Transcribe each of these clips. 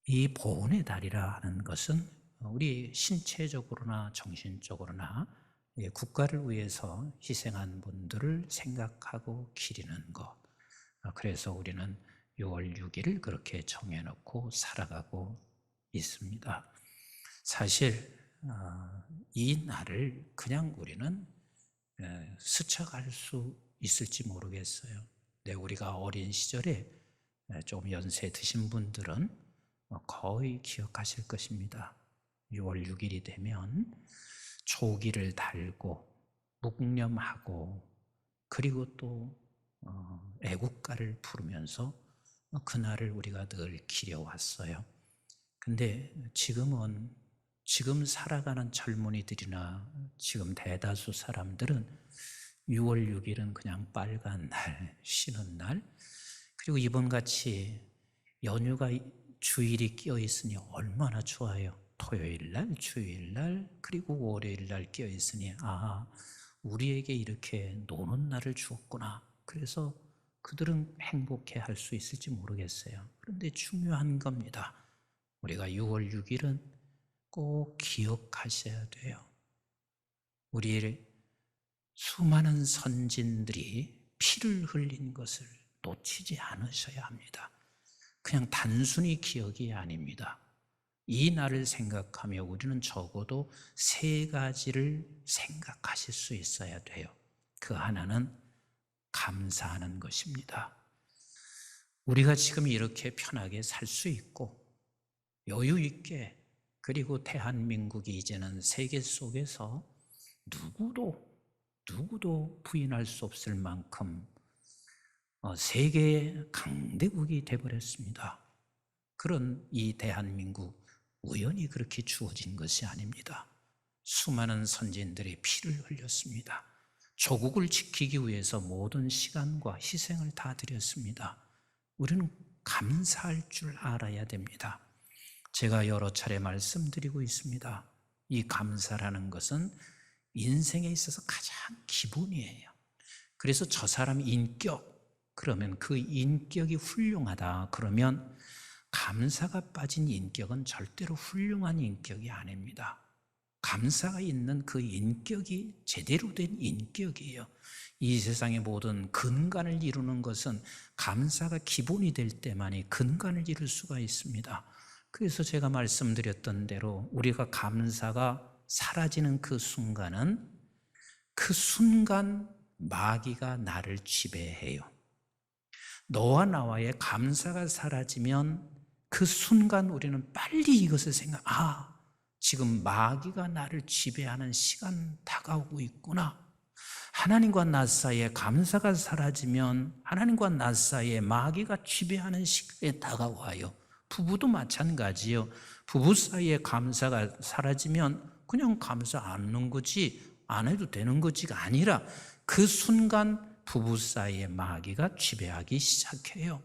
이 보훈의 달이라 하는 것은 우리 신체적으로나 정신적으로나 국가를 위해서 희생한 분들을 생각하고 기리는 것. 그래서 우리는 6월 6일을 그렇게 정해놓고 살아가고 있습니다. 사실 이 날을 그냥 우리는 스쳐갈 수 있을지 모르겠어요. 우리가 어린 시절에 좀 연세 드신 분들은 거의 기억하실 것입니다. 6월 6일이 되면 조기를 달고 묵념하고 그리고 또 애국가를 부르면서 그날을 우리가 늘 기려왔어요. 근데 지금 살아가는 젊은이들이나 지금 대다수 사람들은 6월 6일은 그냥 빨간 날, 쉬는 날, 그리고 이번같이 연휴가 주일이 끼어 있으니 얼마나 좋아요. 토요일 날, 주일 날, 그리고 월요일 날 끼어 있으니 우리에게 이렇게 노는 날을 주었구나. 그래서 그들은 행복해 할 수 있을지 모르겠어요. 그런데 중요한 겁니다. 우리가 6월 6일은 꼭 기억하셔야 돼요. 우리 수많은 선진들이 피를 흘린 것을 놓치지 않으셔야 합니다. 그냥 단순히 기억이 아닙니다. 이 날을 생각하며 우리는 적어도 3가지를 생각하실 수 있어야 돼요. 그 하나는 감사하는 것입니다. 우리가 지금 이렇게 편하게 살 수 있고 여유 있게, 그리고 대한민국이 이제는 세계 속에서 누구도 부인할 수 없을 만큼 세계의 강대국이 되어버렸습니다. 그런 이 대한민국 우연히 그렇게 주어진 것이 아닙니다. 수많은 선진들의 피를 흘렸습니다. 조국을 지키기 위해서 모든 시간과 희생을 다 드렸습니다. 우리는 감사할 줄 알아야 됩니다. 제가 여러 차례 말씀드리고 있습니다. 이 감사라는 것은 인생에 있어서 가장 기본이에요. 그래서 저 사람 인격, 그러면 그 인격이 훌륭하다 그러면 감사가 빠진 인격은 절대로 훌륭한 인격이 아닙니다. 감사가 있는 그 인격이 제대로 된 인격이에요. 이 세상의 모든 근간을 이루는 것은 감사가 기본이 될 때만이 근간을 이룰 수가 있습니다. 그래서 제가 말씀드렸던 대로 우리가 감사가 사라지는 그 순간은 그 순간 마귀가 나를 지배해요. 너와 나와의 감사가 사라지면 그 순간 우리는 빨리 이것을 지금 마귀가 나를 지배하는 시간 다가오고 있구나. 하나님과 나 사이에 감사가 사라지면 하나님과 나 사이에 마귀가 지배하는 시간에 다가와요. 부부도 마찬가지요. 부부 사이에 감사가 사라지면 그냥 감사 안 하는 거지, 안 해도 되는 거지가 아니라 그 순간 부부 사이에 마귀가 지배하기 시작해요.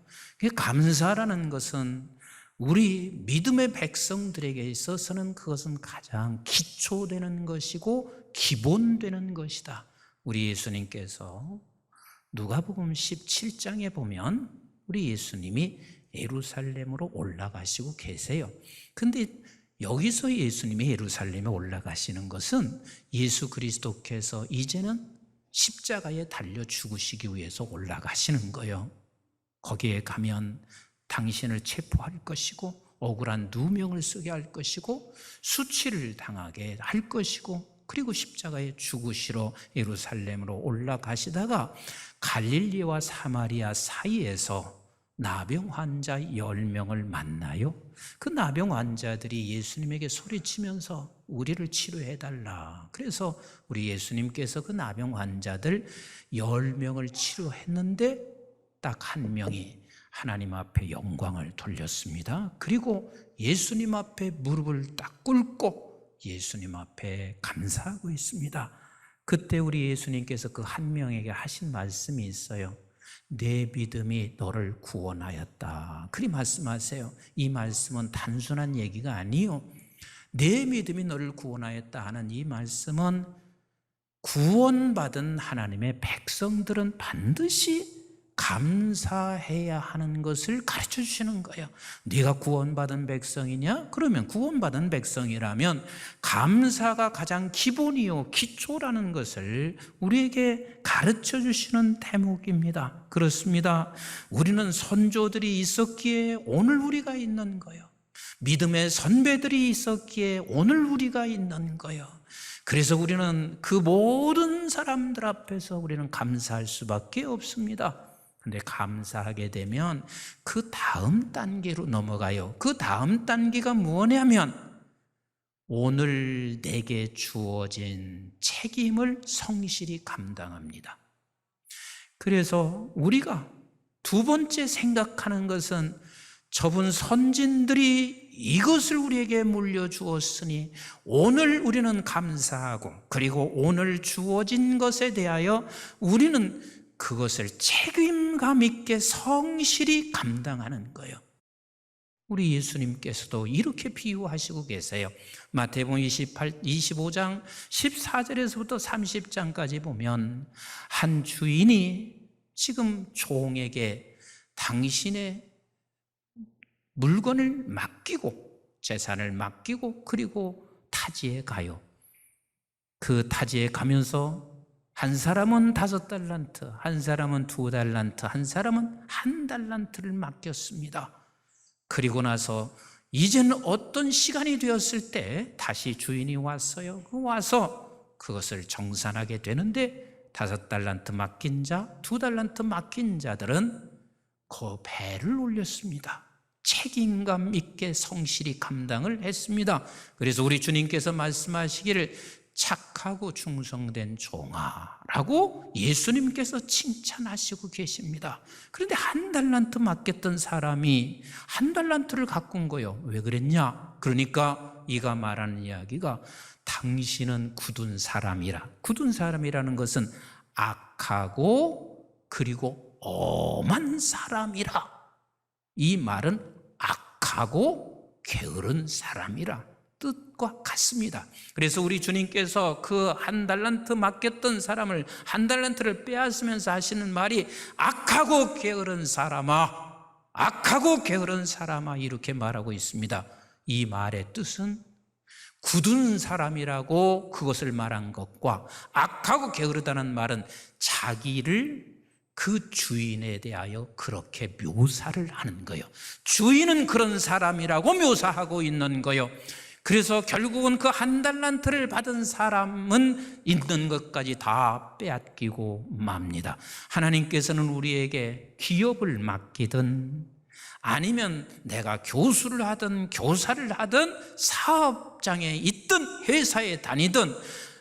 감사라는 것은 우리 믿음의 백성들에게 있어서는 그것은 가장 기초되는 것이고 기본되는 것이다. 우리 예수님께서 누가복음 17장에 보면 우리 예수님이 예루살렘으로 올라가시고 계세요. 근데 여기서 예수님이 예루살렘에 올라가시는 것은 예수 그리스도께서 이제는 십자가에 달려 죽으시기 위해서 올라가시는 거예요. 거기에 가면 당신을 체포할 것이고 억울한 누명을 쓰게 할 것이고 수치를 당하게 할 것이고, 그리고 십자가에 죽으시러 예루살렘으로 올라가시다가 갈릴리와 사마리아 사이에서 나병 환자 10명을 만나요. 그 나병 환자들이 예수님에게 소리치면서 우리를 치료해달라. 그래서 우리 예수님께서 그 나병 환자들 10명을 치료했는데 딱 한 명이 하나님 앞에 영광을 돌렸습니다. 그리고 예수님 앞에 무릎을 딱 꿇고 예수님 앞에 감사하고 있습니다. 그때 우리 예수님께서 그 한 명에게 하신 말씀이 있어요. 내 믿음이 너를 구원하였다. 그리 말씀하세요. 이 말씀은 단순한 얘기가 아니요. 내 믿음이 너를 구원하였다 하는 이 말씀은 구원받은 하나님의 백성들은 반드시 감사해야 하는 것을 가르쳐 주시는 거예요. 네가 구원받은 백성이냐? 그러면 구원받은 백성이라면 감사가 가장 기본이요 기초라는 것을 우리에게 가르쳐 주시는 대목입니다. 그렇습니다. 우리는 선조들이 있었기에 오늘 우리가 있는 거예요. 믿음의 선배들이 있었기에 오늘 우리가 있는 거예요. 그래서 우리는 그 모든 사람들 앞에서 우리는 감사할 수밖에 없습니다. 근데 감사하게 되면 그 다음 단계로 넘어가요. 그 다음 단계가 뭐냐면 오늘 내게 주어진 책임을 성실히 감당합니다. 그래서 우리가 두 번째 생각하는 것은 저분 선진들이 이것을 우리에게 물려주었으니 오늘 우리는 감사하고 그리고 오늘 주어진 것에 대하여 우리는 그것을 책임감 있게 성실히 감당하는 거예요. 우리 예수님께서도 이렇게 비유하시고 계세요. 마태복음 25장 14절에서부터 30장까지 보면 한 주인이 지금 종에게 당신의 물건을 맡기고 재산을 맡기고 그리고 타지에 가요. 그 타지에 가면서 한 사람은 5달란트, 한 사람은 2달란트, 한 사람은 1달란트를 맡겼습니다. 그리고 나서 이제는 어떤 시간이 되었을 때 다시 주인이 왔어요. 와서 그것을 정산하게 되는데 5달란트 맡긴 자, 2달란트 맡긴 자들은 그 배를 올렸습니다. 책임감 있게 성실히 감당을 했습니다. 그래서 우리 주님께서 말씀하시기를 착하고 충성된 종아라고 예수님께서 칭찬하시고 계십니다. 그런데 1달란트 맡겼던 사람이 1달란트를 갖고 온 거예요. 왜 그랬냐? 그러니까 이가 말하는 이야기가 당신은 굳은 사람이라. 굳은 사람이라는 것은 악하고 그리고 엄한 사람이라. 이 말은 악하고 게으른 사람이라 뜻과 같습니다. 그래서 우리 주님께서 그 1달란트 맡겼던 사람을 1달란트를 빼앗으면서 하시는 말이 악하고 게으른 사람아, 악하고 게으른 사람아 이렇게 말하고 있습니다. 이 말의 뜻은 굳은 사람이라고 그것을 말한 것과 악하고 게으르다는 말은 자기를 그 주인에 대하여 그렇게 묘사를 하는 거예요. 주인은 그런 사람이라고 묘사하고 있는 거예요. 그래서 결국은 그 1달란트를 받은 사람은 있는 것까지 다 빼앗기고 맙니다. 하나님께서는 우리에게 기업을 맡기든 아니면 내가 교수를 하든 교사를 하든 사업장에 있든 회사에 다니든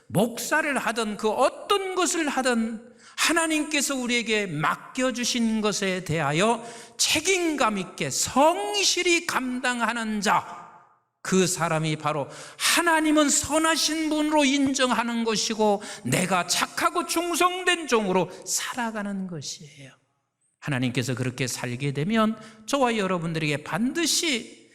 목사를 하든 그 어떤 것을 하든 하나님께서 우리에게 맡겨주신 것에 대하여 책임감 있게 성실히 감당하는 자, 그 사람이 바로 하나님은 선하신 분으로 인정하는 것이고 내가 착하고 충성된 종으로 살아가는 것이에요. 하나님께서 그렇게 살게 되면 저와 여러분들에게 반드시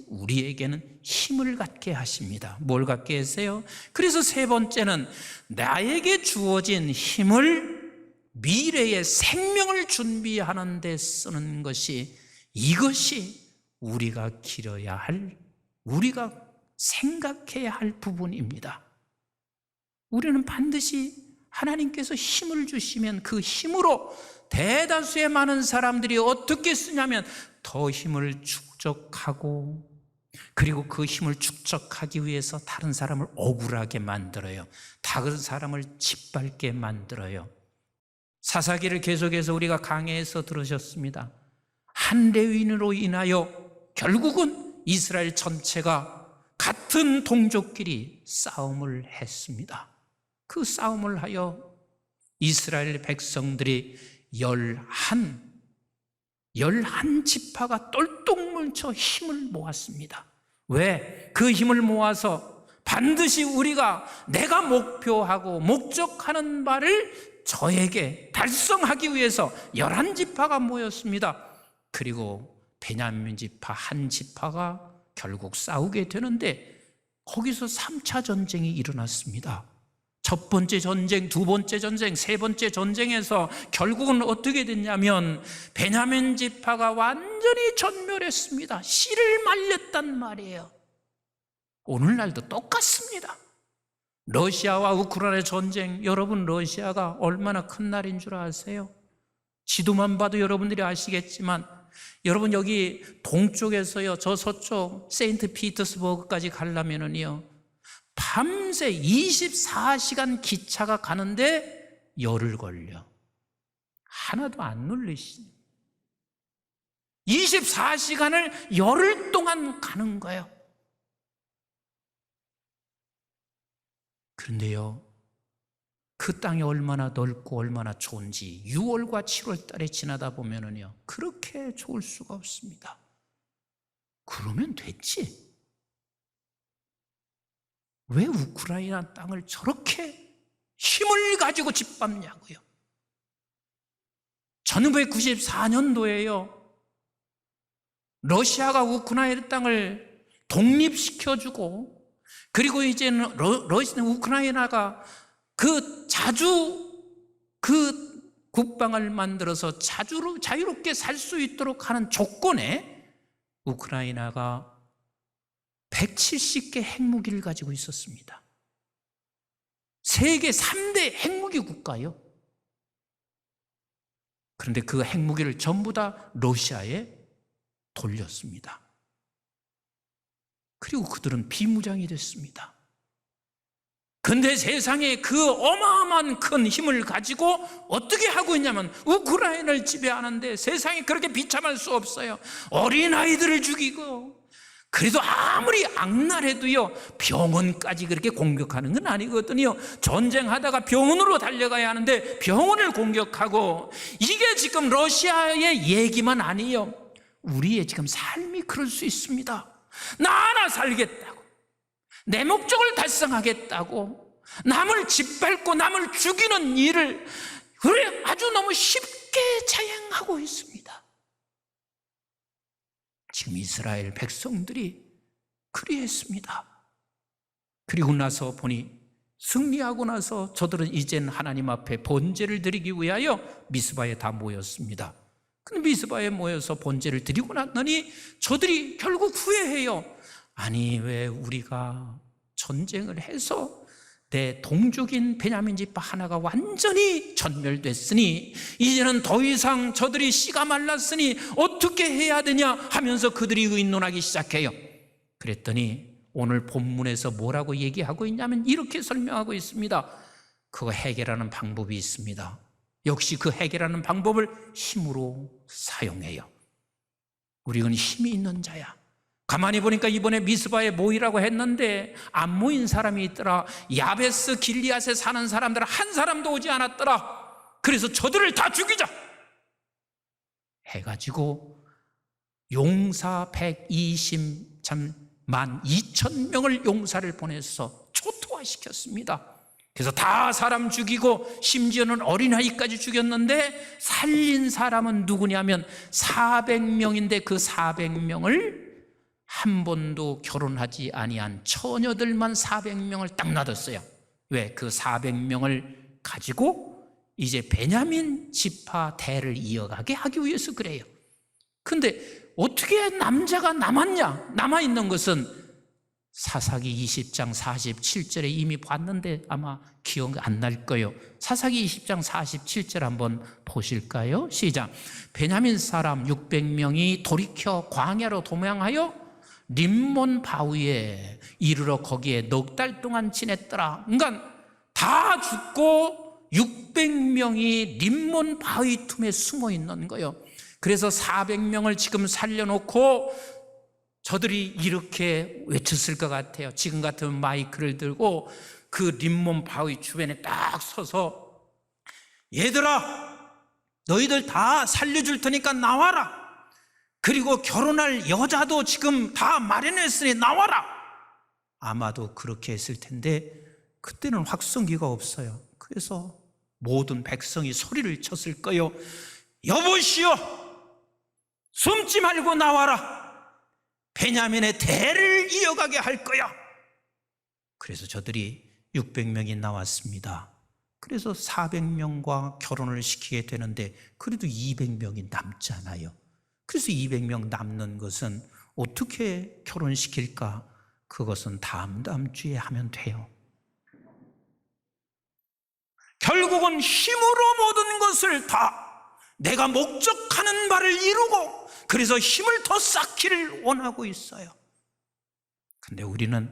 우리에게는 힘을 갖게 하십니다. 뭘 갖게 하세요? 그래서 세 번째는 나에게 주어진 힘을 미래의 생명을 준비하는 데 쓰는 것이, 이것이 우리가 기려야 할, 우리가 생각해야 할 부분입니다. 우리는 반드시 하나님께서 힘을 주시면 그 힘으로 대다수의 많은 사람들이 어떻게 쓰냐면 더 힘을 축적하고 그리고 그 힘을 축적하기 위해서 다른 사람을 억울하게 만들어요. 다른 사람을 짓밟게 만들어요. 사사기를 계속해서 우리가 강해에서 들으셨습니다. 한 레위인으로 인하여 결국은 이스라엘 전체가 같은 동족끼리 싸움을 했습니다. 그 싸움을 하여 이스라엘 백성들이 11 지파가 똘똘 뭉쳐 힘을 모았습니다. 왜? 그 힘을 모아서 반드시 우리가 내가 목표하고 목적하는 바를 저에게 달성하기 위해서 11지파가 모였습니다. 그리고 베냐민 지파 한 지파가 결국 싸우게 되는데 거기서 3차 전쟁이 일어났습니다. 첫 번째 전쟁, 두 번째 전쟁, 세 번째 전쟁에서 결국은 어떻게 됐냐면 베냐민 지파가 완전히 전멸했습니다. 씨를 말렸단 말이에요. 오늘날도 똑같습니다. 러시아와 우크라이나 전쟁, 여러분 러시아가 얼마나 큰 나라인 줄 아세요? 지도만 봐도 여러분들이 아시겠지만 여러분 여기 동쪽에서요, 저 서쪽 세인트 피터스버그까지 가려면은요 밤새 24시간 기차가 가는데 열흘 걸려. 하나도 안 눌리시네. 24시간을 열흘 동안 가는 거예요. 그런데요, 그 땅이 얼마나 넓고 얼마나 좋은지 6월과 7월 달에 지나다 보면은요 그렇게 좋을 수가 없습니다. 그러면 됐지. 왜 우크라이나 땅을 저렇게 힘을 가지고 짓밟냐고요. 1994년도에요 러시아가 우크라이나 땅을 독립시켜주고, 그리고 이제는 우크라이나가 그 국방을 만들어서 자유롭게 살 수 있도록 하는 조건에 우크라이나가 170개 핵무기를 가지고 있었습니다. 세계 3대 핵무기 국가요. 그런데 그 핵무기를 전부 다 러시아에 돌렸습니다. 그리고 그들은 비무장이 됐습니다. 근데 세상에 그 어마어마한 큰 힘을 가지고 어떻게 하고 있냐면 우크라이나를 지배하는데 세상에 그렇게 비참할 수 없어요. 어린아이들을 죽이고, 그래도 아무리 악랄해도요 병원까지 그렇게 공격하는 건 아니거든요. 전쟁하다가 병원으로 달려가야 하는데 병원을 공격하고, 이게 지금 러시아의 얘기만 아니에요. 우리의 지금 삶이 그럴 수 있습니다. 나 하나 살겠다고, 내 목적을 달성하겠다고 남을 짓밟고 남을 죽이는 일을 아주 너무 쉽게 자행하고 있습니다. 지금 이스라엘 백성들이 그리했습니다. 그리고 나서 보니 승리하고 나서 저들은 이젠 하나님 앞에 번제를 드리기 위하여 미스바에 다 모였습니다. 근데 미스바에 모여서 번제를 드리고 났더니 저들이 결국 후회해요. 아니, 왜 우리가 전쟁을 해서 내 동족인 베냐민 지파 하나가 완전히 전멸됐으니 이제는 더 이상 저들이 씨가 말랐으니 어떻게 해야 되냐 하면서 그들이 의논하기 시작해요. 그랬더니 오늘 본문에서 뭐라고 얘기하고 있냐면 이렇게 설명하고 있습니다. 그거 해결하는 방법이 있습니다. 역시 그 해결하는 방법을 힘으로 사용해요. 우리는 힘이 있는 자야. 가만히 보니까 이번에 미스바에 모이라고 했는데 안 모인 사람이 있더라. 야베스 길리앗에 사는 사람들 한 사람도 오지 않았더라. 그래서 저들을 다 죽이자 해가지고 용사 120만 2천 명을 용사를 보내서 초토화시켰습니다. 그래서 다 사람 죽이고 심지어는 어린아이까지 죽였는데 살린 사람은 누구냐면 400명인데 그 400명을 한 번도 결혼하지 아니한 처녀들만 400명을 딱 놔뒀어요. 왜? 그 400명을 가지고 이제 베냐민 지파 대를 이어가게 하기 위해서 그래요. 근데 어떻게 남자가 남아있는 것은 사사기 20장 47절에 이미 봤는데 아마 기억 안 날 거예요. 사사기 20장 47절 한번 보실까요? 시작. 베냐민 사람 600명이 돌이켜 광야로 도망하여 림몬 바위에 이르러 거기에 넉 달 동안 지냈더라. 그러니까 다 죽고 600명이 림몬 바위 틈에 숨어 있는 거예요. 그래서 400명을 지금 살려놓고 저들이 이렇게 외쳤을 것 같아요. 지금 같으면 마이크를 들고 그 림몬 바위 주변에 딱 서서 얘들아, 너희들 다 살려줄 테니까 나와라. 그리고 결혼할 여자도 지금 다 마련했으니 나와라. 아마도 그렇게 했을 텐데 그때는 확성기가 없어요. 그래서 모든 백성이 소리를 쳤을 거예요. 여보시오, 숨지 말고 나와라. 베냐민의 대를 이어가게 할 거야. 그래서 저들이 600명이 나왔습니다. 그래서 400명과 결혼을 시키게 되는데 그래도 200명이 남잖아요. 그래서 200명 남는 것은 어떻게 결혼시킬까? 그것은 다음 주에 하면 돼요. 결국은 힘으로 모든 것을 다 내가 목적하는 바를 이루고 그래서 힘을 더 쌓기를 원하고 있어요. 근데 우리는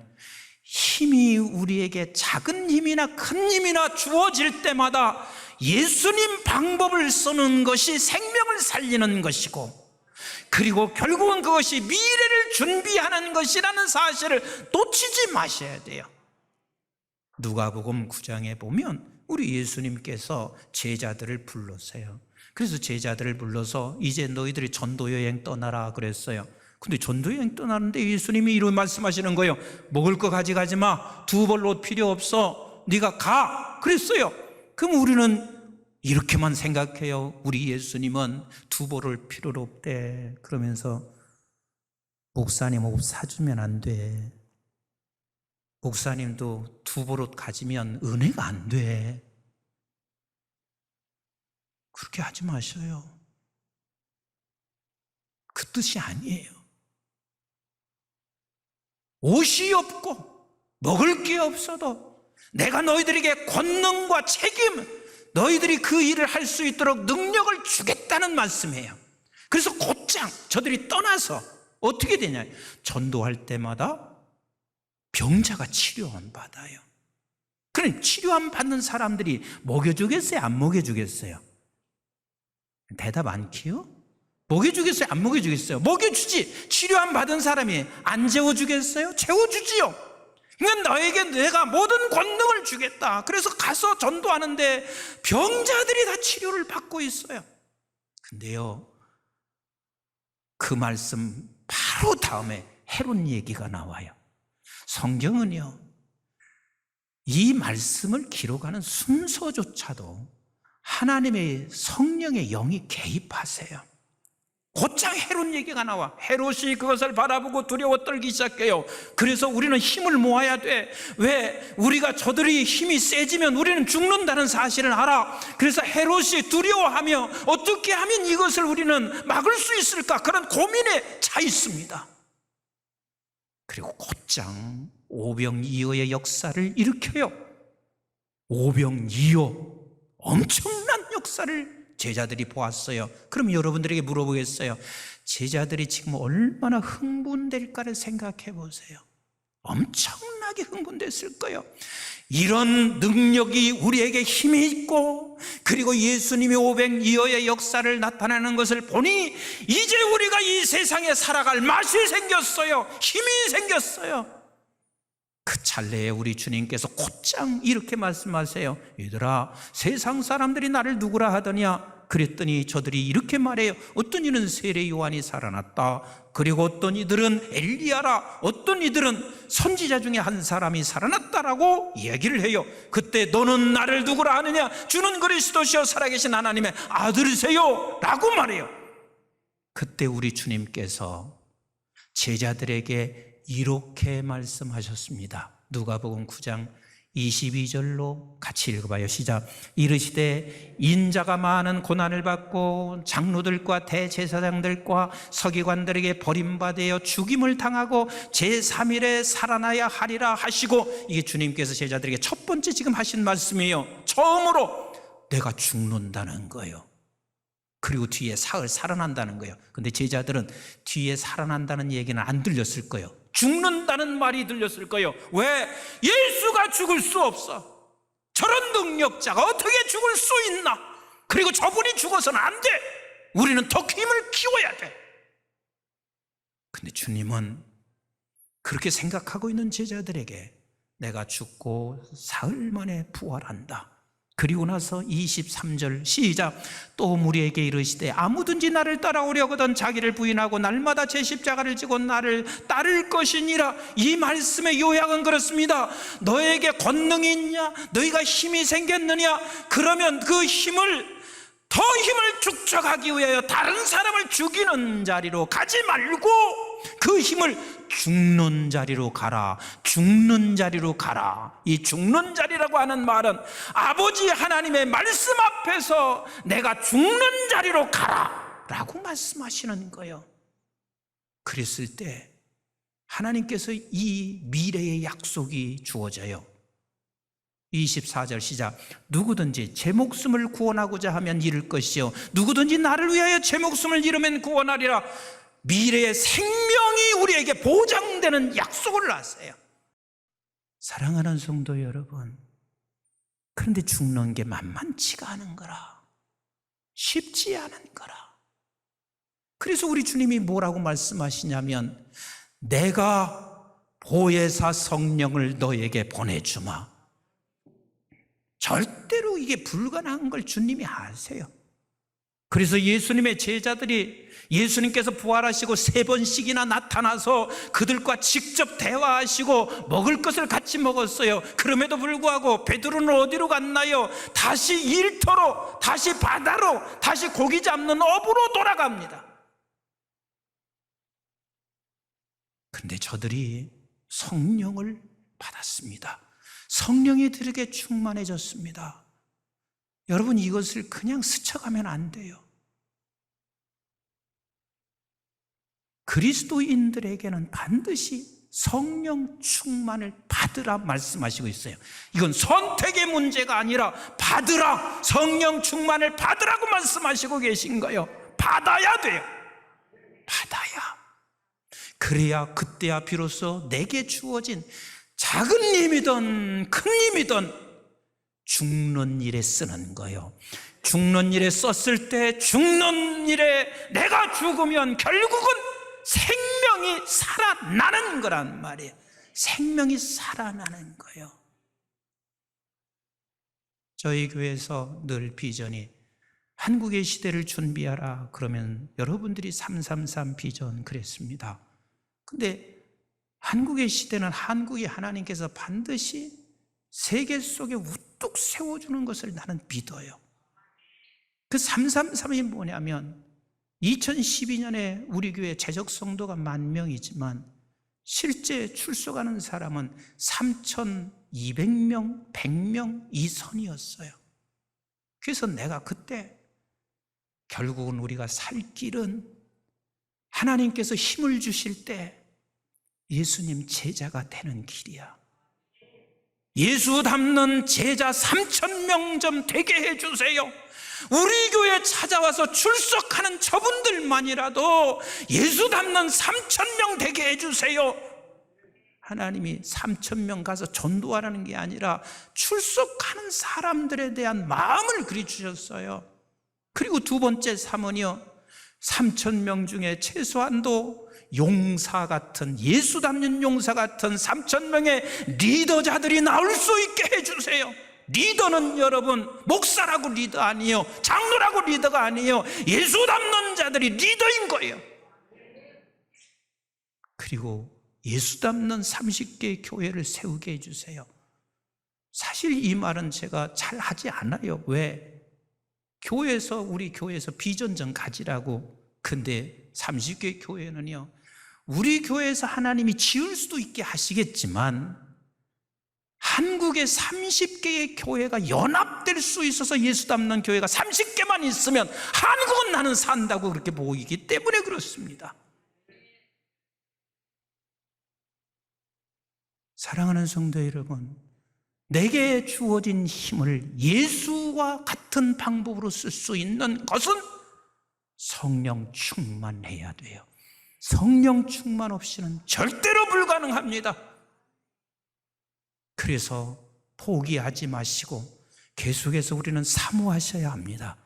힘이 우리에게 작은 힘이나 큰 힘이나 주어질 때마다 예수님 방법을 쓰는 것이 생명을 살리는 것이고, 그리고 결국은 그것이 미래를 준비하는 것이라는 사실을 놓치지 마셔야 돼요. 누가복음 9장에 보면 우리 예수님께서 제자들을 불렀어요. 그래서 제자들을 불러서 이제 너희들이 전도여행 떠나라 그랬어요. 근데 전도여행 떠나는데 예수님이 이런 말씀하시는 거예요. 먹을 거 가져가지 마. 두 벌 옷 필요 없어. 네가 가. 그랬어요. 그럼 우리는 이렇게만 생각해요. 우리 예수님은 두 벌을 필요로 없대. 그러면서 목사님 옷 사주면 안 돼. 목사님도 두 벌 옷 가지면 은혜가 안 돼. 그렇게 하지 마셔요. 그 뜻이 아니에요. 옷이 없고 먹을 게 없어도 내가 너희들에게 권능과 책임, 너희들이 그 일을 할 수 있도록 능력을 주겠다는 말씀이에요. 그래서 곧장 저들이 떠나서 어떻게 되냐, 전도할 때마다 병자가 치료함 받아요. 그럼 치료함 받는 사람들이 먹여주겠어요? 안 먹여주겠어요? 대답 않기요? 먹여주겠어요? 안 먹여주겠어요? 먹여주지. 치료함 받은 사람이 안 재워주겠어요? 재워주지요. 그러니까 너에게 내가 모든 권능을 주겠다. 그래서 가서 전도하는데 병자들이 다 치료를 받고 있어요. 근데요, 그 말씀 바로 다음에 헤롯 얘기가 나와요. 성경은요, 이 말씀을 기록하는 순서조차도 하나님의 성령의 영이 개입하세요. 곧장 헤롯 얘기가 나와. 헤롯이 그것을 바라보고 두려워 떨기 시작해요. 그래서 우리는 힘을 모아야 돼. 왜? 우리가 저들이 힘이 세지면 우리는 죽는다는 사실을 알아. 그래서 헤롯이 두려워하며 어떻게 하면 이것을 우리는 막을 수 있을까? 그런 고민에 차 있습니다. 그리고 곧장 오병이어의 역사를 일으켜요. 오병이어, 엄청난 역사를 제자들이 보았어요. 그럼 여러분들에게 물어보겠어요. 제자들이 지금 얼마나 흥분될까를 생각해 보세요. 엄청나게 흥분됐을 거예요. 이런 능력이 우리에게 힘이 있고, 그리고 예수님이 오병이어의 역사를 나타내는 것을 보니 이제 우리가 이 세상에 살아갈 맛이 생겼어요. 힘이 생겼어요. 그 찰나에 우리 주님께서 곧장 이렇게 말씀하세요. 얘들아, 세상 사람들이 나를 누구라 하더냐? 그랬더니 저들이 이렇게 말해요. 어떤 이는 세례 요한이 살아났다. 그리고 어떤 이들은 엘리야라, 어떤 이들은 선지자 중에 한 사람이 살아났다라고 이야기를 해요. 그때 너는 나를 누구라 하느냐? 주는 그리스도시여 살아계신 하나님의 아들이세요 라고 말해요. 그때 우리 주님께서 제자들에게 이렇게 말씀하셨습니다. 누가복음 9장 22절로 같이 읽어봐요. 시작. 이르시되 인자가 많은 고난을 받고 장로들과 대제사장들과 서기관들에게 버림받아 죽임을 당하고 제3일에 살아나야 하리라 하시고, 이게 주님께서 제자들에게 첫 번째 지금 하신 말씀이에요. 처음으로 내가 죽는다는 거예요. 그리고 뒤에 사흘 살아난다는 거예요. 근데 제자들은 뒤에 살아난다는 얘기는 안 들렸을 거예요. 죽는다는 말이 들렸을 거예요. 왜? 예수가 죽을 수 없어. 저런 능력자가 어떻게 죽을 수 있나? 그리고 저분이 죽어서는 안 돼. 우리는 더 힘을 키워야 돼. 근데 주님은 그렇게 생각하고 있는 제자들에게 내가 죽고 사흘 만에 부활한다. 그리고 나서 23절 시작. 또 무리에게 이르시되 아무든지 나를 따라오려거든 자기를 부인하고 날마다 제 십자가를 지고 나를 따를 것이니라. 이 말씀의 요약은 그렇습니다. 너에게 권능이 있냐? 너희가 힘이 생겼느냐? 그러면 그 힘을 더 힘을 축적하기 위하여 다른 사람을 죽이는 자리로 가지 말고 그 힘을 죽는 자리로 가라, 죽는 자리로 가라. 이 죽는 자리라고 하는 말은 아버지 하나님의 말씀 앞에서 내가 죽는 자리로 가라 라고 말씀하시는 거예요. 그랬을 때 하나님께서 이 미래의 약속이 주어져요. 24절 시작. 누구든지 제 목숨을 구원하고자 하면 잃을 것이요 누구든지 나를 위하여 제 목숨을 잃으면 구원하리라. 미래의 생명이 우리에게 보장되는 약속을 하세요. 사랑하는 성도 여러분, 그런데 죽는 게 만만치가 않은 거라, 쉽지 않은 거라. 그래서 우리 주님이 뭐라고 말씀하시냐면 내가 보혜사 성령을 너에게 보내주마. 절대로 이게 불가능한 걸 주님이 아세요. 그래서 예수님의 제자들이 예수님께서 부활하시고 3번씩이나 나타나서 그들과 직접 대화하시고 먹을 것을 같이 먹었어요. 그럼에도 불구하고 베드로는 어디로 갔나요? 다시 일터로, 다시 바다로, 다시 고기 잡는 업으로 돌아갑니다. 그런데 저들이 성령을 받았습니다. 성령이 들에게 충만해졌습니다. 여러분, 이것을 그냥 스쳐가면 안 돼요. 그리스도인들에게는 반드시 성령 충만을 받으라 말씀하시고 있어요. 이건 선택의 문제가 아니라 받으라, 성령 충만을 받으라고 말씀하시고 계신 거예요. 받아야 돼요. 받아야. 그래야 그때야 비로소 내게 주어진 작은 힘이든 큰 힘이든 죽는 일에 쓰는 거예요. 죽는 일에 썼을 때 죽는 일에 내가 죽으면 결국은 생명이 살아나는 거란 말이에요. 생명이 살아나는 거예요. 저희 교회에서 늘 비전이 한국의 시대를 준비하라 그러면 여러분들이 333 비전 그랬습니다. 근데 한국의 시대는 한국이 하나님께서 반드시 세계 속에 우뚝 세워주는 것을 나는 믿어요. 그 333이 뭐냐면 2012년에 우리 교회 재적 성도가 10,000명이지만 실제 출석하는 사람은 3,200명, 100명 이 선이었어요. 그래서 내가 그때 결국은 우리가 살 길은 하나님께서 힘을 주실 때 예수님 제자가 되는 길이야. 예수 닮는 제자 3,000명 좀 되게 해주세요. 우리 교회에 찾아와서 출석하는 저분들만이라도 예수 닮는 3,000명 되게 해주세요. 하나님이 3,000명 가서 전도하라는 게 아니라 출석하는 사람들에 대한 마음을 그리 주셨어요. 그리고 두 번째 사문이요, 3,000명 중에 최소한도 용사 같은, 예수 닮는 용사 같은 3,000명의 리더자들이 나올 수 있게 해주세요. 리더는 여러분 목사라고 리더 아니에요, 장로라고 리더가 아니에요. 예수 닮는 자들이 리더인 거예요. 그리고 예수 닮는 30개의 교회를 세우게 해주세요. 사실 이 말은 제가 잘 하지 않아요. 왜? 교회에서, 우리 교회에서 비전 좀 가지라고. 근데 30개 교회는요, 우리 교회에서 하나님이 지을 수도 있게 하시겠지만 한국의 30개의 교회가 연합될 수 있어서 예수 닮는 교회가 30개만 있으면 한국은 나는 산다고 그렇게 보이기 때문에 그렇습니다. 사랑하는 성도 여러분, 내게 주어진 힘을 예수와 같은 방법으로 쓸 수 있는 것은 성령 충만해야 돼요. 성령 충만 없이는 절대로 불가능합니다. 그래서 포기하지 마시고 계속해서 우리는 사모하셔야 합니다.